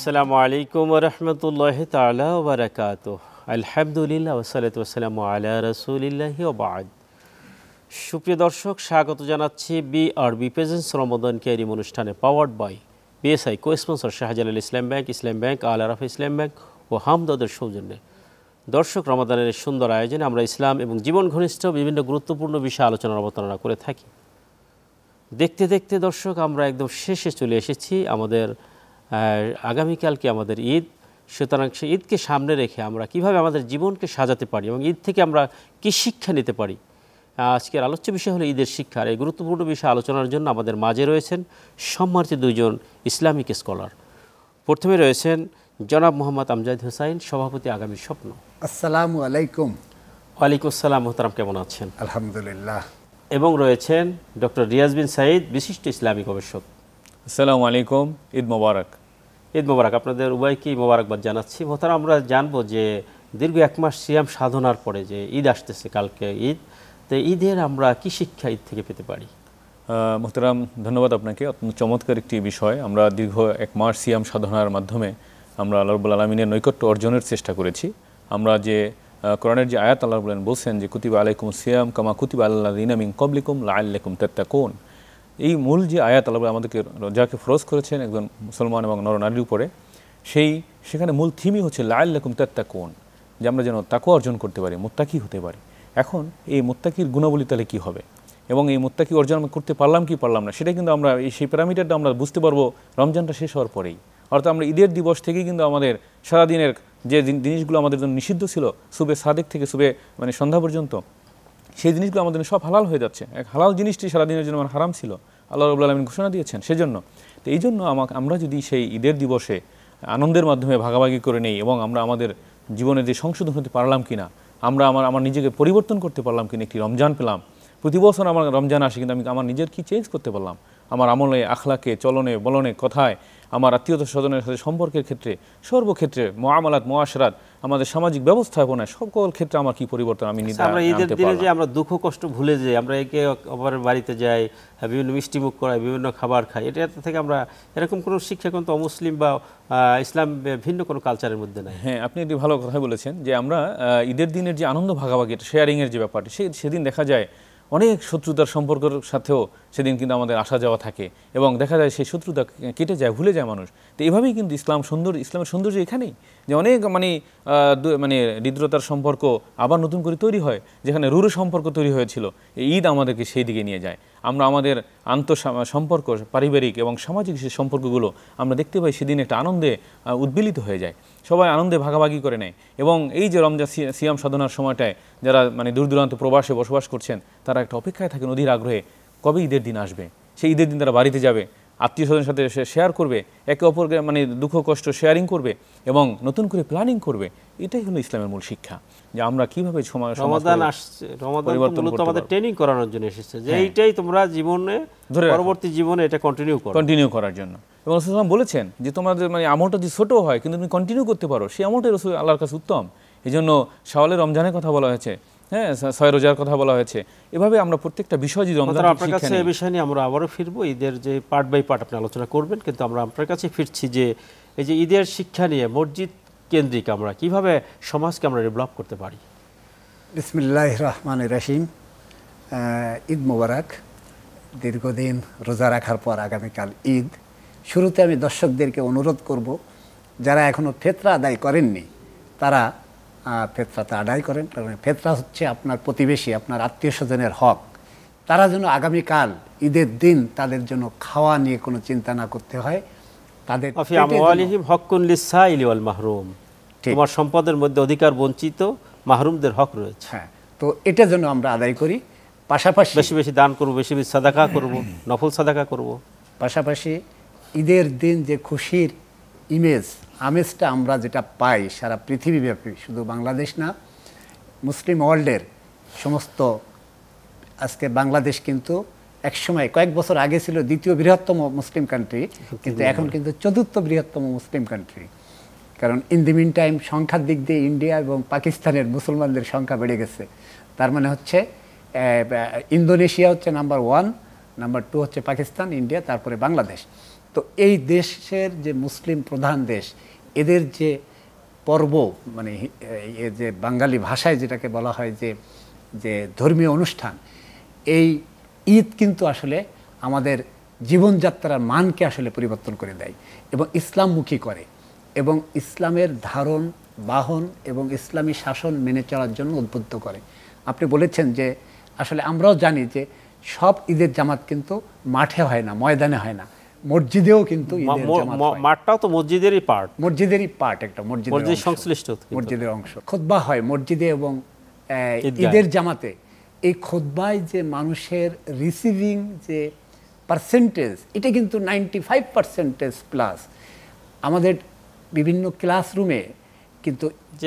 আসসালামু আলাইকুম ওয়া রাহমাতুল্লাহি তাআলা ওয়া বারাকাতুহু। আলহামদুলিল্লাহ ওয়া সালাতু ওয়া সালামু আলা রাসূলিল্লাহি ওয়া বা'দ। সুপ্রিয় দর্শক, স্বাগত জানাচ্ছি বিআরবি প্রেজেন্স রমাদান কারীম অনুষ্ঠানে, powered by BSI, co-sponsor Shahjalal Islam bank, Al Arafah Islam bank ও হামদর্দের সৌজন্যে। দর্শক, রমাদানের সুন্দর আয়োজনে আমরা ইসলাম এবং জীবন ঘনিষ্ঠ বিভিন্ন গুরুত্বপূর্ণ বিষয় আলোচনার অবতারণা করে থাকি। দেখতে দেখতে দর্শক, আমরা একদম শেষে চলে এসেছি। আমাদের আগামীকালকে আমাদের ঈদ, সুতরাং সেই ঈদকে সামনে রেখে আমরা কিভাবে আমাদের জীবনকে সাজাতে পারি এবং ঈদ থেকে আমরা কী শিক্ষা নিতে পারি, আজকের আলোচ্য বিষয় হলো ঈদের শিক্ষা। আর এই গুরুত্বপূর্ণ বিষয় আলোচনার জন্য আমাদের মাঝে রয়েছেন সম্মানিত দুইজন ইসলামিক স্কলার। প্রথমে রয়েছেন জনাব মোহাম্মদ আমজাদ হোসাইন, সভাপতি আগামী স্বপ্ন। আসসালামু আলাইকুম। ওয়ালাইকুম আসসালাম। মোহতারাম, কেমন আছেন? আলহামদুলিল্লাহ। এবং রয়েছেন ডক্টর রিয়াজ বিন সাঈদ, বিশিষ্ট ইসলামী গবেষক। আসসালামু আলাইকুম, ঈদ মোবারক। ঈদ মোবারক। আপনাদের উভয়কেই মোবারকবাদ জানাচ্ছি। মোহতারাম, আমরা জানবো যে দীর্ঘ এক মাস সিয়াম সাধনার পরে যে ঈদ আসতেছে, কালকে ঈদ, তো ঈদের আমরা কি শিক্ষা ঈদ থেকে পেতে পারি? মোহতারাম, ধন্যবাদ আপনাকে। অত্যন্ত চমৎকার একটি বিষয়। আমরা দীর্ঘ এক মাস সিয়াম সাধনার মাধ্যমে আমরা আল্লাহ রাব্বুল আলামিনের নৈকট্য অর্জনের চেষ্টা করেছি। আমরা যে কোরআনের যে আয়াত আল্লাহ বলছেন যে কুতিবা আলাইকুম সিয়াম কামা কুতিবা আলাল্লাযিনা মিন ক্বাবলিকুম লাআল্লাকুম তাত্তাকুন, এই মূল যে আয়াত আল্লাহ আমাদেরকে রোজাকে ফরজ করেছেন একজন মুসলমান এবং নরনারীর উপরে, সেখানে মূল থিমই হচ্ছে লাআল্লাকুম তাত্তাকুন, যে আমরা যেন তাকওয়া অর্জন করতে পারি, মুত্তাকি হতে পারি। এখন এই মুত্তাকির গুণাবলী তাহলে কী হবে এবং এই মুত্তাকি অর্জন আমরা করতে পারলাম কি পারলাম না, সেটা কিন্তু আমরা সেই প্যারামিটারটা আমরা বুঝতে পারবো রমজানটা শেষ হওয়ার পরেই। অর্থাৎ আমরা ঈদের দিবস থেকেই কিন্তু আমাদের সারাদিনের যে জিনিসগুলো আমাদের জন্য নিষিদ্ধ ছিল, সুবে সাদেক থেকে সুবে সন্ধ্যা পর্যন্ত, সেই জিনিসগুলো আমাদের সব হালাল হয়ে যাচ্ছে। এক হালাল জিনিসটি সারাদিনের জন্য আমার হারাম ছিল, আল্লাহ রাব্বুল আলামিন ঘোষণা দিয়েছেন। সেজন্য তো এই জন্য আমরা যদি সেই ঈদের দিবসে আনন্দের মাধ্যমে ভাগাভাগি করে নেই এবং আমরা আমাদের জীবনে যে সংশোধন হতে পারলাম কিনা, আমরা আমার নিজেকে পরিবর্তন করতে পারলাম কিনা, একটি রমজান পেলাম। প্রতি বছর আমার রমজান আসে, কিন্তু আমি আমার নিজের কি চেঞ্জ করতে পারলাম, আমার আমলে, আখলাকে, চলনে, বলনে, কথায়, আমার আত্মীয়তা স্বজনের সাথে সম্পর্কের ক্ষেত্রে, সর্বক্ষেত্রে, মুআমালাত, মুআশারাত, আমাদের সামাজিক ব্যবস্থাপনায় সকল ক্ষেত্রে আমার কি পরিবর্তন আমি নিজে আমরা ঈদের দিনে যে আমরা দুঃখ কষ্ট ভুলে যাই, আমরা একে অপরের বাড়িতে যাই, বিভিন্ন মিষ্টি মুখ করাই, বিভিন্ন খাবার খাই, এটা থেকে আমরা এরকম কোনো শিক্ষা কিন্তু অমুসলিম বা ইসলাম ভিন্ন কোনো কালচারের মধ্যে নাই। হ্যাঁ, আপনি একটি ভালো কথা বলেছেন যে আমরা ঈদের দিনের যে আনন্দ ভাগাভাগি, শেয়ারিংয়ের যে ব্যাপারটি, সেদিন দেখা যায় অনেক শত্রুতার সম্পর্কের সাথেও সেদিন কিন্তু আমাদের আসা যাওয়া থাকে এবং দেখা যায় সেই শত্রুতা কেটে যায়, ভুলে যায় মানুষ। তো এইভাবেই কিন্তু ইসলামের সৌন্দর্য এখানেই, যে অনেক হৃদ্রতার সম্পর্ক আবার নতুন করে তৈরি হয়, যেখানে রূঢ় সম্পর্ক তৈরি হয়েছিল। ঈদ আমাদেরকে সেই দিকে নিয়ে যায়। আমরা আমাদের সম্পর্ক, পারিবারিক এবং সামাজিক যে সম্পর্কগুলো আমরা দেখতে পাই, সেদিন একটা আনন্দে উদ্বেলিত হয়ে যায়, সবাই আনন্দে ভাগাভাগি করে নেয়। এবং এই যে রমজান সিয়াম সাধনার সময়টায় যারা দূর দূরান্ত প্রবাসে বসবাস করছেন, তারা একটা অপেক্ষায় থাকেন অধীর আগ্রহে, কবে ঈদের দিন আসবে। সেই ঈদের দিন তারা বাড়িতে যাবে, আত্মীয় স্বজনের সাথে শেয়ার করবে, একে অপরকে দুঃখ কষ্ট শেয়ারিং করবে এবং নতুন করে প্ল্যানিং করবে। এটাই হলো ইসলামের মূল শিক্ষা, যে আমরা কিভাবে রমাদান আসছে, রমাদান মূলত আমাদের ট্রেনিং করানোর জন্য এসেছে, যে এইটাই তোমরা জীবনে, পরবর্তী জীবনে এটা কন্টিনিউ করার জন্য। এবং রাসূল সাল্লাল্লাহু আলাইহি ওয়াসাল্লাম বলেছেন যে তোমাদের আমলটা যদি ছোট হয় কিন্তু তুমি কন্টিনিউ করতে পারো, সেই আমলটাই রাসূল আল্লাহর কাছে উত্তম। এই জন্য শাওয়ালের রমজানের কথা বলা হয়েছে, হ্যাঁ, 6 রোজার কথা বলা হয়েছে। এভাবে আমরা প্রত্যেকটা বিষয় যদি আপনার কাছে এই বিষয় নিয়ে আমরা আবারও ফিরবো, ঈদের যে পার্ট বাই পার্ট আপনি আলোচনা করবেন, কিন্তু আমরা আপনার কাছে ফিরছি যে এই যে ঈদের শিক্ষা নিয়ে মসজিদ কেন্দ্রিক আমরা কিভাবে সমাজকে আমরা ডেভেলপ করতে পারি। বিসমিল্লাহির রহমানির রহিম। ঈদ মোবারক। দীর্ঘদিন রোজা রাখার পর আগামীকাল ঈদ। শুরুতে আমি দর্শকদেরকে অনুরোধ করব, যারা এখনও ফিতরা আদায় করেননি তারা ফিতরাটা আদায় করেন, কারণ ফিতরা হচ্ছে আপনার প্রতিবেশী, আপনার আত্মীয় স্বজনের হক। তারা যেন আগামীকাল ঈদের দিন তাদের জন্য খাওয়া নিয়ে কোনো চিন্তা না করতে হয়। তাদের তোমার সম্পদের মধ্যে অধিকার বঞ্চিত মাহরুমদের হক রয়েছে। হ্যাঁ, তো এটা যেন আমরা আদায় করি। পাশাপাশি বেশি বেশি দান করব, বেশি বেশি সাদাকা করব, নফল সাদাকা করব। পাশাপাশি ঈদের দিন যে খুশির আমেজটা আমরা যেটা পাই সারা পৃথিবীব্যাপী, শুধু বাংলাদেশ না, মুসলিম ওয়ার্ল্ডের সমস্ত, আজকে বাংলাদেশ কিন্তু একসময় কয়েক বছর আগে ছিল দ্বিতীয় বৃহত্তম মুসলিম কান্ট্রি, কিন্তু এখন কিন্তু চতুর্থ বৃহত্তম মুসলিম কান্ট্রি। কারণ ইন দি মিন টাইম সংখ্যার দিক দিয়ে ইন্ডিয়া এবং পাকিস্তানের মুসলমানদের সংখ্যা বেড়ে গেছে। তার মানে হচ্ছে ইন্দোনেশিয়া হচ্ছে নাম্বার 1, নাম্বার 2 হচ্ছে পাকিস্তান, ইন্ডিয়া, তারপরে বাংলাদেশ। তো এই দেশের যে মুসলিম প্রধান দেশ, এদের যে পর্ব, মানে এই যে বাঙালি ভাষায় যেটাকে বলা হয় যে যে ধর্মীয় অনুষ্ঠান, এই ঈদ কিন্তু আসলে আমাদের জীবনযাত্রার মানকে আসলে পরিবর্তন করে দেয় এবং ইসলামমুখী করে এবং ইসলামের ধারণ বাহন এবং ইসলামী শাসন মেনে চলার জন্য উদ্বুদ্ধ করে। আপনি বলেছেন যে আসলে আমরাও জানি যে সব ঈদের জামাত কিন্তু মাঠে হয় না, ময়দানে হয় না, মসজিদেও কিন্তু ঈদের জামাত হয়। মাঠটাও তো মসজিদেরই পার্ট, মসজিদেরই পার্ট, একটা মসজিদের সংশ্লিষ্ট মসজিদের অংশ। খুতবা হয় মসজিদে এবং ঈদের জামাতে। এই খুতবায় যে মানুষের রিসিভিং যে পার্সেন্টেজ, এটা কিন্তু 95% প্লাস। আমাদের বিভিন্ন ক্লাসরুমে কিন্তু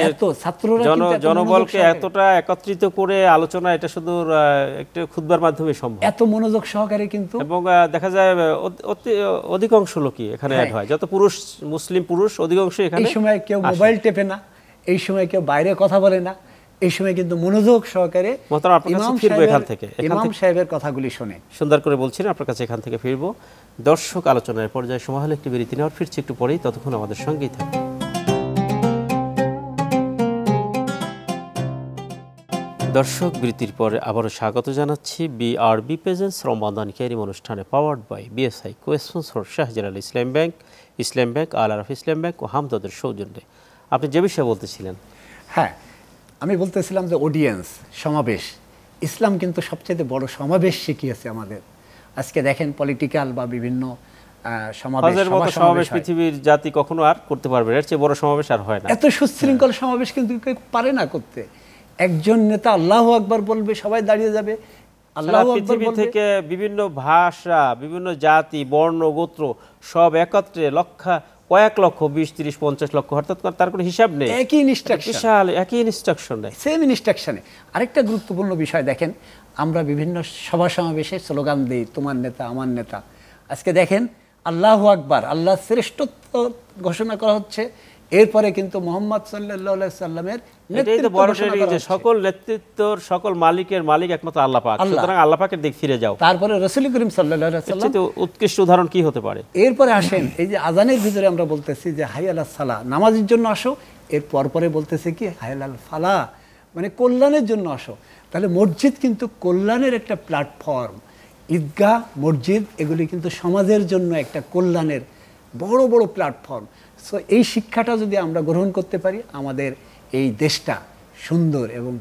এত ছাত্ররা জনবলকে এতটা একত্রিত করে আলোচনা, এটা শুধু একটা খুতবার মাধ্যমে সম্ভব। এত মনোযোগ সহকারে কিন্তু, এবং দেখা যায় অধিকাংশ লোকই এখানে অ্যাড হয়, যত পুরুষ, মুসলিম পুরুষ অধিকাংশ এখানে। এই সময় কেউ মোবাইল টেপে না, এই সময় কেউ বাইরে কথা বলে না, এই সময় কিন্তু মনোযোগ সহকারে ইমাম সাহেবের কথাগুলি শুনে। সুন্দর করে বলছেন, আপনার কাছে এখান থেকে ফিরবো। দর্শক, আলোচনার পর্যায়ে সময় হলে একটি বিরতি নেওয়ার, ফিরছি একটু পরেই, ততক্ষণ আমাদের সঙ্গেই থাকবে। দর্শক, বিরতির পরে আবারও স্বাগত জানাচ্ছি বিআরবি প্রেজেন্স রমাদান কারীম অনুষ্ঠানে, powered by BSI, co-sponsor Shahjalal Islam bank, Al Arafah Islam bank ও হামদর্দের সৌজন্যে। আপনি যে বিষয়ে বলতেছিলেন? হ্যাঁ, আমি বলতেছিলাম যে অডিয়েন্স, সমাবেশ। ইসলাম কিন্তু সবচেয়ে বড় সমাবেশ শিখিয়েছে আমাদের। আজকে দেখেন পলিটিক্যাল বা বিভিন্ন সমাবেশ পৃথিবীর জাতি কখনো আর করতে পারবে না, এর চেয়ে বড় সমাবেশ আর হয় না। এত সুশৃঙ্খল সমাবেশ কিন্তু কেউ পারে না করতে। একজন নেতা আল্লাহু আকবার বলবে, সবাই দাঁড়িয়ে যাবে, আল্লাহু আকবার পৃথিবী থেকে বিভিন্ন ভাষা, বিভিন্ন জাতি, বর্ণ, গোত্র সব একত্রে কয়েক লক্ষ, 20, 30, 50 লক্ষ, অর্থাৎ তার কোনো হিসাব নেই। একই ইনস্ট্রাকশন, বিশাল একই ইনস্ট্রাকশন নেই, সেম ইনস্ট্রাকশনে। আরেকটা গুরুত্বপূর্ণ বিষয় দেখেন, আমরা বিভিন্ন সভা সমাবেশে স্লোগান দিই, তোমার নেতা আমার নেতা। আজকে দেখেন আল্লাহু আকবার, আল্লাহ শ্রেষ্ঠত্ব ঘোষণা করা হচ্ছে, এরপরে কিন্তু মুহাম্মদ সাল্লাল্লাহু আলাইহি সাল্লামের সকল নেতৃত্বর, সকল মালিকের মালিক একমাত্র আল্লাহ পাক, সুতরাং আল্লাহ পাকের দিক ফিরে যাও। তারপরে রাসূল করিম সাল্লাল্লাহু আলাইহি সাল্লাম, উৎকৃষ্ট উদাহরণ কি হতে পারে? এরপরে আসেন, এই যে আজানের ভিতরে আমরা বলতেছি যে হাই আলাস সালাহ, নামাজের জন্য আসো, এর পরে বলতেছে কি হাই আলাল ফালাহ, মানে কল্যাণের জন্য আসো। তাহলে মসজিদ কিন্তু কল্যাণের একটা প্ল্যাটফর্ম। ঈদগাহ, মসজিদ, এগুলি কিন্তু সমাজের জন্য একটা কল্যাণের বড় বড় প্ল্যাটফর্ম। সো এই শিক্ষাটা যদি আমরা গ্রহণ করতে পারি, আমাদের এই দেশটা সুন্দর এবং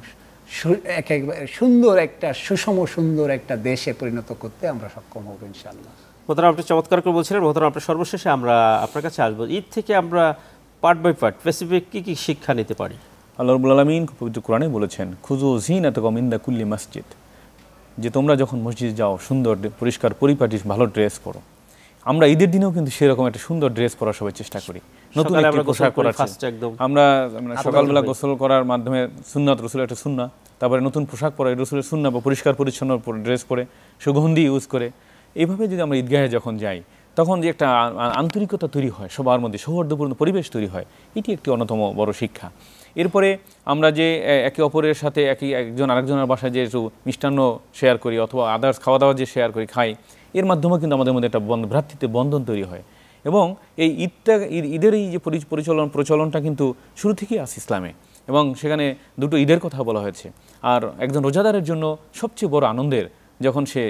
সুন্দর একটা সুষম সুন্দর একটা দেশে পরিণত করতে আমরা সক্ষম হব ইনশাআল্লাহ। মোহতারাম, আপনি চমৎকার করে বলছিলেন। মোহতারাম, আপনার সর্বশেষে আমরা আপনার কাছে আসবো, ঈদ থেকে আমরা পার্ট বাই পার্ট স্পেসিফিক কি শিক্ষা নিতে পারি? আল্লাহ রাব্বুল আলামিন পবিত্র কোরআনে বলেছেন, খুযু যিনাতাকুম ইনদা কুল্লি মসজিদ, যে তোমরা যখন মসজিদে যাও সুন্দর পরিষ্কার পরিপাটি ভালো ড্রেস পরো। আমরা ঈদের দিনেও কিন্তু সেরকম একটা সুন্দর ড্রেস পরার সবাই চেষ্টা করি, নতুন একটা পোশাক পরার। আমরা সকালবেলা গোসল করার মাধ্যমে সুন্নাত, রসুলের একটা সুন্নাহ, তারপরে নতুন পোশাক পরে রসুলের সুন্নাহ বা পরিষ্কার পরিচ্ছন্ন ড্রেস পরে, সুগন্ধি ইউজ করে। এইভাবে যদি আমরা ঈদগাহে যখন যাই, তখন যে একটা আন্তরিকতা তৈরি হয়, সবার মধ্যে সৌহার্দ্যপূর্ণ পরিবেশ তৈরি হয়, এটি একটি অন্যতম বড় শিক্ষা। এরপরে আমরা যে একে অপরের সাথে একজন আরেকজনের বাসায় যে একটু মিষ্টান্ন শেয়ার করি অথবা আদার্স খাওয়া দাওয়া যে শেয়ার করি, খাই, এর মাধ্যমে কিন্তু আমাদের মধ্যে একটা ভ্রাতৃত্বের বন্ধন তৈরি হয়। এবং এই ঈদের এই যে প্রচলনটা কিন্তু শুরু থেকেই আছে ইসলামে, এবং সেখানে দুটো ঈদের কথা বলা হয়েছে। আর একজন রোজাদারের জন্য সবচেয়ে বড় আনন্দের যখন সে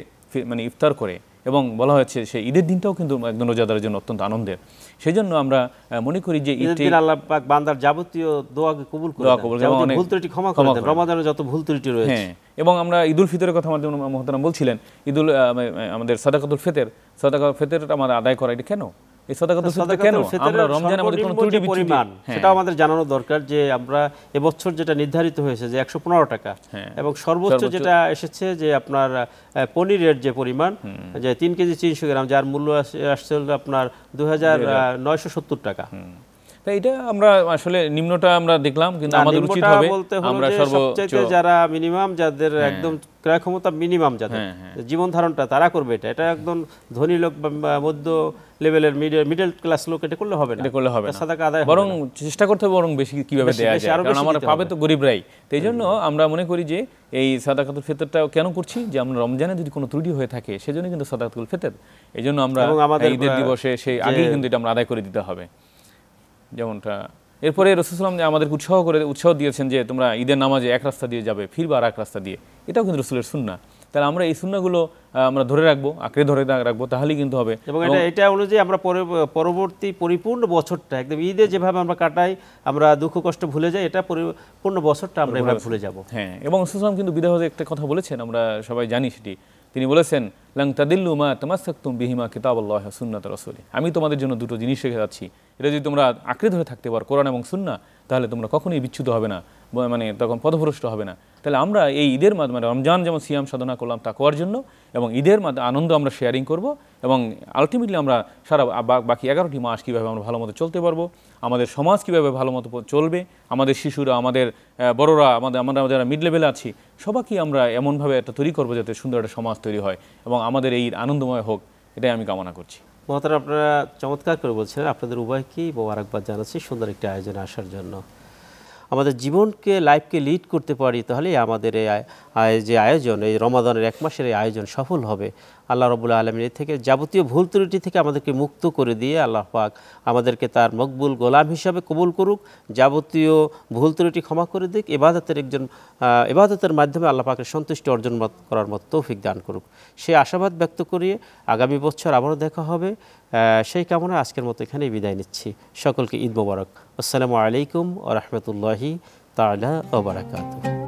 মানে ইফতার করে, এবং বলা হয়েছে সেই ঈদের দিনটাও কিন্তু একজন রোজাদারের জন্য অত্যন্ত আনন্দের। সেই জন্য আমরা মনে করি যে ঈদের আল্লাহ পাক বান্দার যাবতীয় দোয়াকে কবুল করে দেন, ভুল ত্রুটি ক্ষমা করে দেন, রমাদানের যত ভুল ত্রুটি রয়েছে। হ্যাঁ, এবং আমরা ঈদুল ফিতরের কথা আমাদের মুহতারাম বলছিলেন, আমাদের সাদাকাতুল ফিতর আমরা আদায় করা, এটা কেন? এই সাদাকাতুল ফিতর কেন? আমরা রমজানে আমাদের কোনো ত্রুটি পরিমাণ সেটাও আমাদের জানানো দরকার, যে আমরা এবছর যেটা নির্ধারিত হয়েছে যে 115 টাকা, এবং সর্বোচ্চ যেটা এসেছে যে আপনার পনিরের যে পরিমাণ, যে 3 কেজি 300 গ্রাম, যার মূল্য আসছে আপনার 2970 টাকা। তাই এটা আমরা আসলে নিম্নটা আমরা দেখলাম, কিন্তু আমাদের উচিত হবে আমরা সর্বোচ্চ যারা মিনিমাম, যাদের একদম ক্রয় ক্ষমতা মিনিমাম, যাদের জীবন ধারণটা তারা করবে এটা একদম ধনী লোক বা মধ্য লেভেলের মিডল ক্লাস লোক এটা করলে হবে না, এটা করলে হবে না, সাদাকা আদায় বরং চেষ্টা করতে হবে বরং বেশি কিভাবে দেয়া যায়, কারণ আমরা পাবে তো গরিবরাই। তো এই জন্য আমরা মনে করি যে এই সাদাকাতুল ফিতরটা কেন করছি, যে আমরা রমজানে যদি কোনো ত্রুটি হয়ে থাকে সেজন্য কিন্তু সাদাকাতুল ফিতর, এই জন্য আমরা ঈদের দিবসে সেই আগেই কিন্তু এটা আমরা আদায় করে দিতে হবে। যেমনটা এরপরে রাসূল সাল্লাল্লাহু আলাইহি ওয়াসাল্লাম আমাদেরকে উৎসাহ দিয়েছেন যে তোমরা ঈদের নামাজে এক রাস্তা দিয়ে যাবে, ফিরবে আর এক রাস্তা দিয়ে, এটাও কিন্তু রাসূলের সুন্নাহ। তাহলে আমরা এই সুন্নাহগুলো আমরা ধরে রাখবো, আঁকড়ে ধরে রাখবো, তাহলেই কিন্তু হবে। এবং এটা অনুযায়ী আমরা পরবর্তী পরিপূর্ণ বছরটা একদম ঈদে যেভাবে আমরা কাটাই, আমরা দুঃখ কষ্ট ভুলে যাই, এটা পরিপূর্ণ বছরটা আমরা এভাবে ভুলে যাব। হ্যাঁ, এবং রাসূল সাল্লাল্লাহু আলাইহি ওয়াসাল্লাম কিন্তু বিদায় হতে একটা কথা বলেছেন, আমরা সবাই জানি সেটি। তিনি বলেছেন, লাং তাদিল্লু মা তামাসসাকতুম বিহিমা কিতাবাল্লাহি ওয়া সুন্নাত রাসূলি, আমি তোমাদের জন্য দুটো জিনিস রেখে যাচ্ছি, এটা যদি তোমরা আঁকড়ে ধরে থাকতে পারো, কোরআন এবং সুন্নাহ, তাহলে তোমরা কখনোই বিচ্যুত হবে না, মানে তখন পথভ্রষ্ট হবে না। তাহলে আমরা এই ঈদের মাধ্যমে রমজান যেমন সিয়াম সাধনা করলাম তাকওয়ার জন্য, এবং ঈদের মাধ্যমে আনন্দ আমরা শেয়ারিং করব, এবং আলটিমেটলি আমরা সারা বাকি 11টি মাস কীভাবে আমরা ভালো মতো চলতে পারবো, আমাদের সমাজ কীভাবে ভালো মতো চলবে, আমাদের শিশুরা, আমাদের বড়রা, আমরা যারা মিড লেভেলে আছি, সবাইকে আমরা এমনভাবে একটা তৈরি করবো যাতে সুন্দর একটা সমাজ তৈরি হয় এবং আমাদের এই আনন্দময় হোক, এটাই আমি কামনা করছি। মহতারাম, আপনারা চমৎকার করে বলছেন, আপনাদের উভয়কেই মোবারকবাদ জানাচ্ছি সুন্দর একটি আয়োজনে আসার জন্য। আমাদের জীবনকে, লাইফকে লিড করতে পারি, তাহলেই আমাদের এই যে আয়োজন, এই রমাদানের 1 মাসের এই আয়োজন সফল হবে। আল্লাহ রাব্বুল আলামিন থেকে যাবতীয় ভুল ত্রুটি থেকে আমাদেরকে মুক্ত করে দিয়ে আল্লাহ পাক আমাদেরকে তার মকবুল গোলাম হিসাবে কবুল করুক, যাবতীয় ভুল ত্রুটি ক্ষমা করে দিক, ইবাদতের মাধ্যমে আল্লাহ পাকের সন্তুষ্টি অর্জন করার মতো তৌফিক দান করুক। সেই আশাবাদ ব্যক্ত করিয়ে আগামী বছর আবারও দেখা হবে, সেই কামনা আজকের মতো এখানেই বিদায় নিচ্ছি। সকলকে ঈদ মোবারক। আসসালামু আলাইকুম ওয়া রাহমাতুল্লাহি তাআলা ওয়া বারাকাতুহু।